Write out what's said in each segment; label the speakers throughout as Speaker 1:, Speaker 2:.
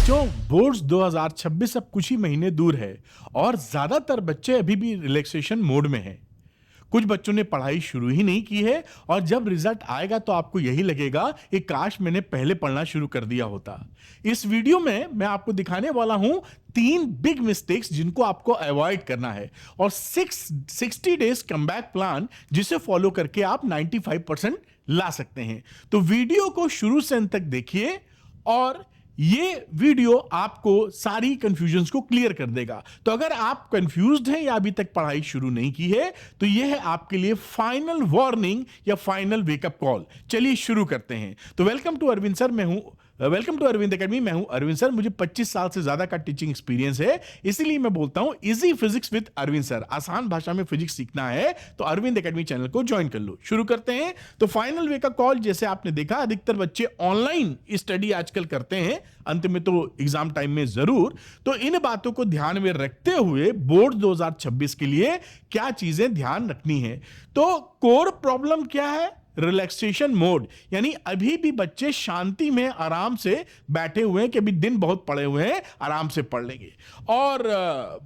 Speaker 1: बच्चों, बोर्ड्स 2026 अब कुछ ही महीने दूर है और ज्यादातर बच्चे अभी भी रिलैक्सेशन मोड में हैं। कुछ बच्चों ने पढ़ाई शुरू ही नहीं की है और जब रिजल्ट आएगा तो आपको यही लगेगा कि काश मैंने पहले पढ़ना शुरू कर दिया होता। इस वीडियो में मैं आपको दिखाने वाला हूं 3 बिग मिस्टेक्स जिनको आपको अवॉइड करना है और 60 डेज कमबैक प्लान जिसे फॉलो करके आप 95% ला सकते हैं। तो वीडियो को शुरू से अंत तक देखिए और ये वीडियो आपको सारी कंफ्यूजन्स को क्लियर कर देगा। तो अगर आप कंफ्यूज्ड हैं या अभी तक पढ़ाई शुरू नहीं की है तो यह है आपके लिए फाइनल वार्निंग या फाइनल वेकअप कॉल। चलिए शुरू करते हैं। तो welcome to Arvind sir, welcome to Arvind Academy. मैं हूं अरविंद सर। मुझे 25 साल से ज्यादा का टीचिंग एक्सपीरियंस है, इसीलिए मैं बोलता हूं easy physics with Arvind sir. आसान भाषा में फिजिक्स सीखना है तो अरविंद एकेडमी चैनल को ज्वाइन कर लो। शुरू करते हैं। तो फाइनल वेकअप कॉल, जैसे आपने देखा अधिकतर बच्चे ऑनलाइन स्टडी आजकल करते हैं, अंत में तो एग्जाम टाइम में जरूर। तो इन बातों को ध्यान में रखते हुए बोर्ड 2026 के लिए क्या चीजें ध्यान रखनी है। तो कोर प्रॉब्लम क्या है? रिलैक्सेशन मोड, यानी अभी भी बच्चे शांति में आराम से बैठे हुए हैं कि अभी दिन बहुत पड़े हुए हैं, आराम से पढ़ लेंगे। और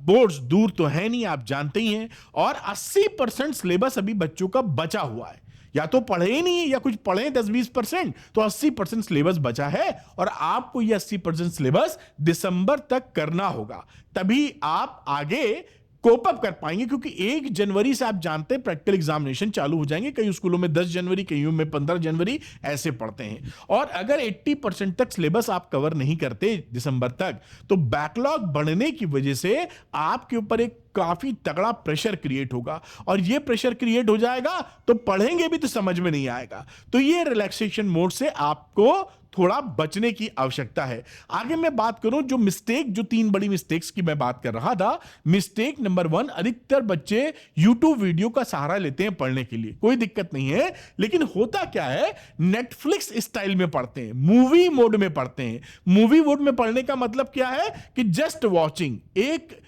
Speaker 1: बोर्ड्स दूर तो है नहीं, आप जानते ही हैं। और 80% सिलेबस अभी बच्चों का बचा हुआ है, या तो पढ़े ही नहीं या कुछ पढ़े 10-20%, तो 80% सिलेबस बचा है और आपको यह 80% सिलेबस दिसंबर तक करना होगा, तभी आप आगे कोप अप कर पाएंगे। क्योंकि 1 जनवरी से आप जानते हैं प्रैक्टिकल एग्जामिनेशन चालू हो जाएंगे। कई स्कूलों में 10 जनवरी, कईयों में 15 जनवरी ऐसे पढ़ते हैं। और अगर 80% तक सिलेबस आप कवर नहीं करते दिसंबर तक तो बैकलॉग बढ़ने की वजह से आपके ऊपर एक काफी तगड़ा प्रेशर क्रिएट होगा और ये प्रेशर क्रिएट हो जाएगा तो पढ़ेंगे भी तो समझ में नहीं आएगा। तो ये रिलैक्सेशन मोड से आपको थोड़ा बचने की आवश्यकता है। आगे मैं बात करूं जो 3 बड़ी मिस्टेक्स की मैं बात कर रहा था। मिस्टेक नंबर 1, अधिकतर बच्चे YouTube वीडियो का सहारा लेते हैं पढ़ने के लिए। कोई दिक्कत नहीं है, लेकिन होता क्या है, नेटफ्लिक्स स्टाइल में पढ़ते हैं, मूवी मोड में पढ़ते हैं। मूवी मोड में पढ़ने का मतलब क्या है कि जस्ट वॉचिंग, एक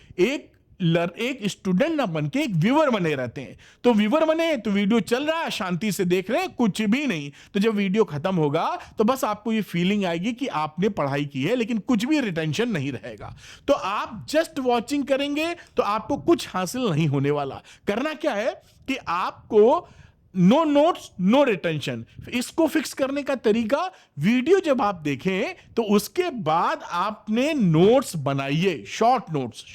Speaker 1: स्टूडेंट ना बन के एक व्यूअर बने रहते हैं। तो व्यूअर बने तो वीडियो चल रहा है, शांति से देख रहे हैं, कुछ भी नहीं। तो जब वीडियो खत्म होगा तो बस आपको ये फीलिंग आएगी कि आपने पढ़ाई की है, लेकिन कुछ भी रिटेंशन नहीं रहेगा। तो आप जस्ट वॉचिंग करेंगे तो आपको कुछ हासिल नहीं होने वाला। करना क्या है कि आपको नो नोट्स नो रिटेंशन, इसको फिक्स करने का तरीका, वीडियो जब आप देखें तो उसके बाद आपने नोट्स बनाइए, शॉर्ट नोट्स,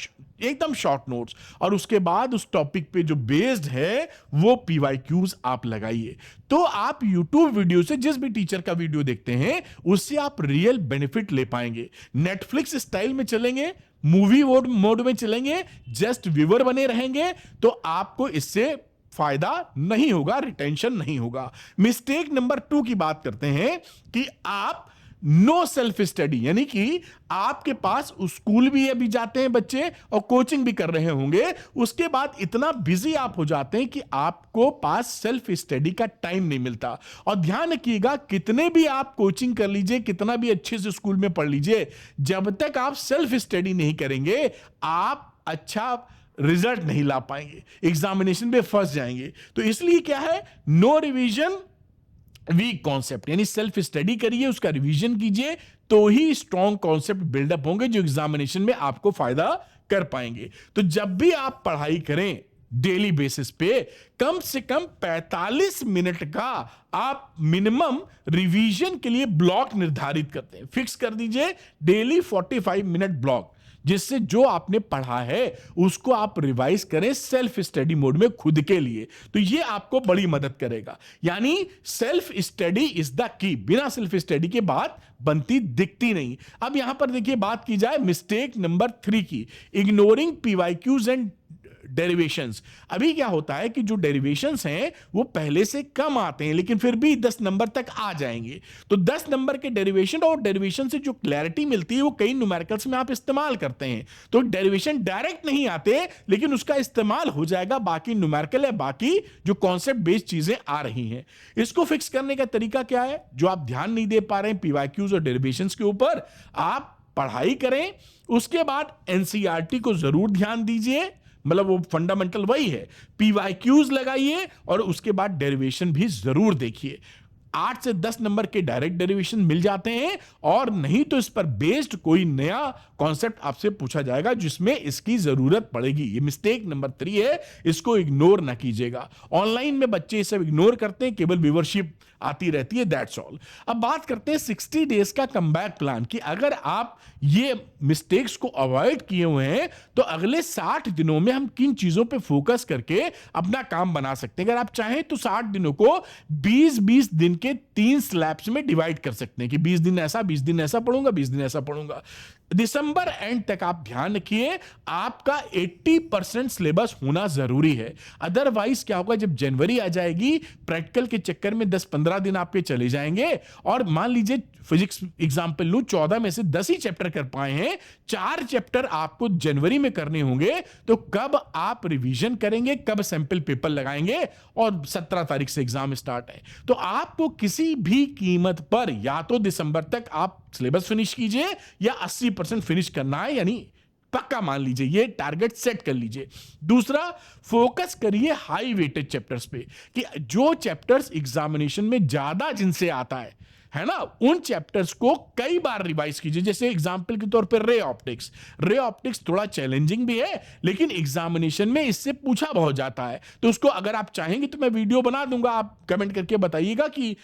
Speaker 1: एकदम शॉर्ट नोट्स, और उसके बाद उस टॉपिक पे जो बेस्ड है वो PYQs आप लगाइए। तो आप YouTube वीडियो से, जिस भी टीचर का वीडियो देखते हैं उससे आप रियल बेनिफिट ले पाएंगे। नेटफ्लिक्स स्टाइल में चलेंगे, मूवी मोड में चलेंगे, जस्ट व्यूअर बने रहेंगे तो आपको इससे फायदा नहीं होगा, रिटेंशन नहीं होगा। मिस्टेक नंबर 2 की बात करते हैं कि आप नो सेल्फ स्टडी, यानी कि आपके पास स्कूल भी अभी जाते हैं बच्चे और कोचिंग भी कर रहे होंगे, उसके बाद इतना बिजी आप हो जाते हैं कि आपको पास सेल्फ स्टडी का टाइम नहीं मिलता। और ध्यान रखिएगा, कितने भी आप कोचिंग कर लीजिए, कितना भी अच्छे से स्कूल में पढ़ लीजिए, जब तक आप सेल्फ स्टडी नहीं करेंगे आप अच्छा रिजल्ट नहीं ला पाएंगे, एग्जामिनेशन में फंस जाएंगे। तो इसलिए क्या है, नो रिवीजन वीक कॉन्सेप्ट, यानी सेल्फ स्टडी करिए, उसका रिवीजन कीजिए, तो ही स्ट्रॉन्ग कॉन्सेप्ट बिल्डअप होंगे जो एग्जामिनेशन में आपको फायदा कर पाएंगे। तो जब भी आप पढ़ाई करें डेली बेसिस पे कम से कम 45 मिनट का आप मिनिमम रिवीजन के लिए ब्लॉक निर्धारित करते हैं। फिक्स कर दीजिए डेली 45 मिनट ब्लॉक, जिससे जो आपने पढ़ा है उसको आप रिवाइज करें सेल्फ स्टडी मोड में खुद के लिए। तो ये आपको बड़ी मदद करेगा। यानी self study is the key, बिना सेल्फ स्टडी के बात बनती दिखती नहीं। अब यहां पर देखिए बात की जाए मिस्टेक नंबर 3 की, इग्नोरिंग PYQs एंड डेरिवेशंस। अभी क्या होता है कि जो डेरिवेशंस हैं वो पहले से कम आते हैं, लेकिन फिर भी 10 नंबर तक आ जाएंगे। तो 10 नंबर के डेरिवेशन और डेरिवेशन से जो क्लैरिटी मिलती है वो कई न्यूमेरिकल्स में आप इस्तेमाल करते हैं। तो डेरिवेशन डायरेक्ट नहीं आते, लेकिन उसका इस्तेमाल हो जाएगा बाकी न्यूमेरिकल है, बाकी जो कॉन्सेप्ट बेस्ड चीजें आ रही हैं। इसको फिक्स करने का तरीका क्या है? जो आप ध्यान नहीं दे पा रहे हैं PYQs और डेरिवेशंस के ऊपर, आप पढ़ाई करें, उसके बाद NCERT को जरूर ध्यान दीजिए, मतलब वो फंडामेंटल वही है। PYQs लगाइए और उसके बाद डेरिवेशन भी जरूर देखिए। 8 से 10 नंबर के डायरेक्ट डेरिवेशन मिल जाते हैं, और नहीं तो इस पर बेस्ड कोई नया कॉन्सेप्ट आपसे पूछा जाएगा जिसमें इसकी जरूरत पड़ेगी। ये मिस्टेक नंबर 3 है, इसको इग्नोर ना कीजिएगा। ऑनलाइन में बच्चे ये सब इग्नोर करते हैं, केवल व्यूअरशिप आती रहती है, दैट्स ऑल। अब बात करते हैं 60 डेज का कमबैक प्लान कि अगर आप ये मिस्टेक्स को अवॉइड किए हुए हैं तो अगले 60 दिनों में हम किन चीजों पे फोकस करके अपना काम बना सकते हैं। अगर आप चाहें तो 60 दिनों को 20-20 दिन के 3 स्लैब्स में डिवाइड कर सकते हैं कि 20 दिन ऐसा, 20 दिन ऐसा पढ़ूंगा, 20 दिन ऐसा पढ़ूंगा। दिसंबर एंड तक आप ध्यान रखिए आपका 80% सिलेबस होना जरूरी है। अदरवाइज क्या होगा, जब जनवरी आ जाएगी प्रैक्टिकल के चक्कर में 10-15 दिन आपके चले जाएंगे, और मान लीजिए फिजिक्स एग्जांपल लूं, 14 में से 10 ही चैप्टर कर पाए हैं, 4 चैप्टर आपको जनवरी में करने होंगे, तो कब आप रिवीजन करेंगे, कब सैंपल पेपर लगाएंगे, और 17 तारीख से एग्जाम स्टार्ट है। तो आपको किसी भी कीमत पर या तो दिसंबर तक आप सिलेबस फिनिश कीजिए या 80% फिनिश करना है, यानी पक्का मान लीजिए, ये टारगेट सेट कर लीजिए। दूसरा, फोकस करिए हाई वेटेज चैप्टर्स पे कि जो चैप्टर्स एग्जामिनेशन में ज्यादा जिनसे आता है ना, उन चैप्टर्स को कई बार रिवाइज कीजिए। जैसे एग्जांपल के तौर पर रे ऑप्टिक्स थोड़ा चैलेंजिंग भी है, लेकिन एग्जामिनेशन में इससे पूछा बहुत जाता है, तो उसको अगर आप चाहेंगे तो मैं वीडियो बना दूंगा, आप कमेंट करके बताइएगा कि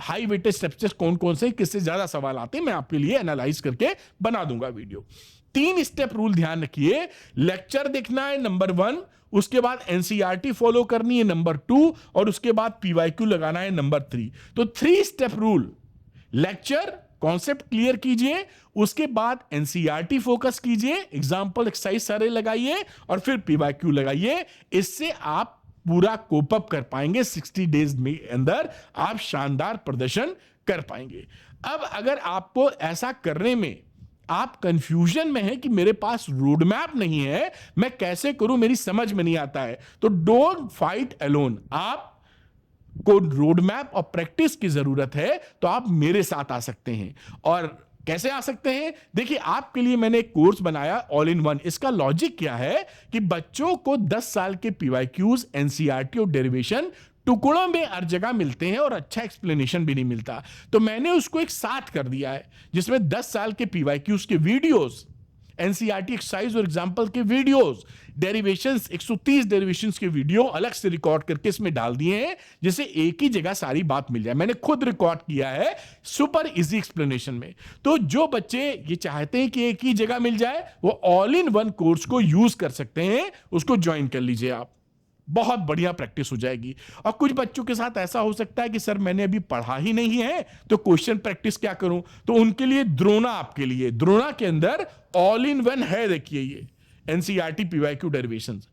Speaker 1: हाई वेटेज चैप्टर्स कौन कौन से, किससे ज्यादा सवाल आते हैं, मैं आपके लिए एनालाइज करके बना दूंगा वीडियो। 3 स्टेप रूल ध्यान रखिए, लेक्चर देखना है नंबर 1, उसके बाद एनसीईआरटी फॉलो करनी है नंबर 2, और उसके बाद पीवाईक्यू लगाना है नंबर 3। तो 3 step rule, lecture concept clear कीजिए, उसके बाद एनसीईआरटी फोकस कीजिए, एग्जांपल एक्सरसाइज सारे लगाइए, और फिर पीवाईक्यू लगाइए। इससे आप पूरा कोप अप कर पाएंगे, 60 डेज में अंदर आप शानदार प्रदर्शन कर पाएंगे। अब अगर आपको ऐसा करने में आप कंफ्यूजन में हैं कि मेरे पास रोड मैप नहीं है, मैं कैसे करूं, मेरी समझ में नहीं आता है, तो डोंट फाइट अलोन। आप को रोड मैप और प्रैक्टिस की जरूरत है तो आप मेरे साथ आ सकते हैं। और कैसे आ सकते हैं, देखिए आपके लिए मैंने एक कोर्स बनाया ऑल इन वन। इसका लॉजिक क्या है कि बच्चों को 10 साल के पीवाईक्यूज, एनसीईआरटी और डेरिवेशन टुकड़ों में हर जगह मिलते हैं और अच्छा एक्सप्लेनेशन भी नहीं मिलता, तो मैंने उसको एक साथ कर दिया है जिसमें 10 साल के पीवाईक्यूज के वीडियोस, एनसीईआरटी एक्सरसाइज और एग्जांपल के वीडियोस, डेरिवेशंस 130 डेरिवेशंस के वीडियो अलग से रिकॉर्ड करके इसमें डाल दिए हैं, जिससे एक ही जगह सारी बात मिल जाए। मैंने खुद रिकॉर्ड किया है सुपर इजी एक्सप्लेनेशन में। तो जो बच्चे ये चाहते हैं कि एक ही जगह मिल जाए, वो ऑल इन वन कोर्स को यूज कर सकते हैं, उसको ज्वाइन कर लीजिए आप, बहुत बढ़िया प्रैक्टिस हो जाएगी। और कुछ बच्चों के साथ ऐसा हो सकता है कि सर मैंने अभी पढ़ा ही नहीं है तो क्वेश्चन प्रैक्टिस क्या करूं, तो उनके लिए द्रोणा, आपके लिए द्रोणा के अंदर ऑल इन वन है। देखिए ये एनसीईआरटी पीवाईक्यू डेरिवेशंस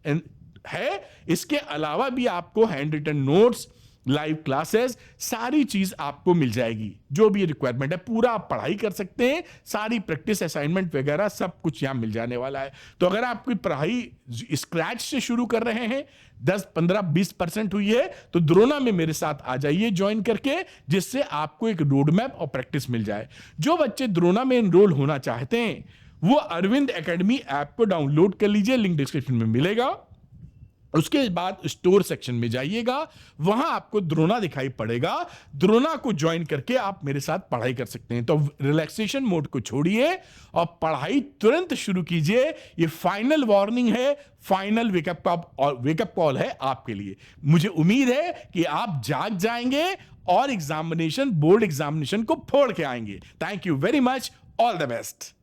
Speaker 1: है, इसके अलावा भी आपको hand written notes, live classes, सारी चीज आपको मिल जाएगी। जो भी रिक्वायरमेंट है पूरा आप पढ़ाई कर सकते हैं, सारी प्रैक्टिस असाइनमेंट वगैरह सब कुछ यहां मिल जाने वाला है। तो अगर आपकी पढ़ाई स्क्रैच से शुरू कर रहे हैं, 10, 15, 20% हुई है, तो द्रोणा में मेरे साथ आ जाइए ज्वाइन करके, जिससे आपको एक रोड मैप और प्रैक्टिस मिल जाए। जो बच्चे द्रोणा में एनरोल होना चाहते हैं वो अरविंद एकेडमी ऐप को डाउनलोड कर लीजिए, लिंक डिस्क्रिप्शन में मिलेगा। उसके बाद स्टोर सेक्शन में जाइएगा, वहां आपको द्रोणा दिखाई पड़ेगा, द्रोणा को ज्वाइन करके आप मेरे साथ पढ़ाई कर सकते हैं। तो रिलैक्सेशन मोड को छोड़िए और पढ़ाई तुरंत शुरू कीजिए। ये फाइनल वार्निंग है, फाइनल वेकअप कॉल है आपके लिए। मुझे उम्मीद है कि आप जाग जाएंगे और बोर्ड एग्जामिनेशन को फोड़ के आएंगे। Thank you very much, all the best.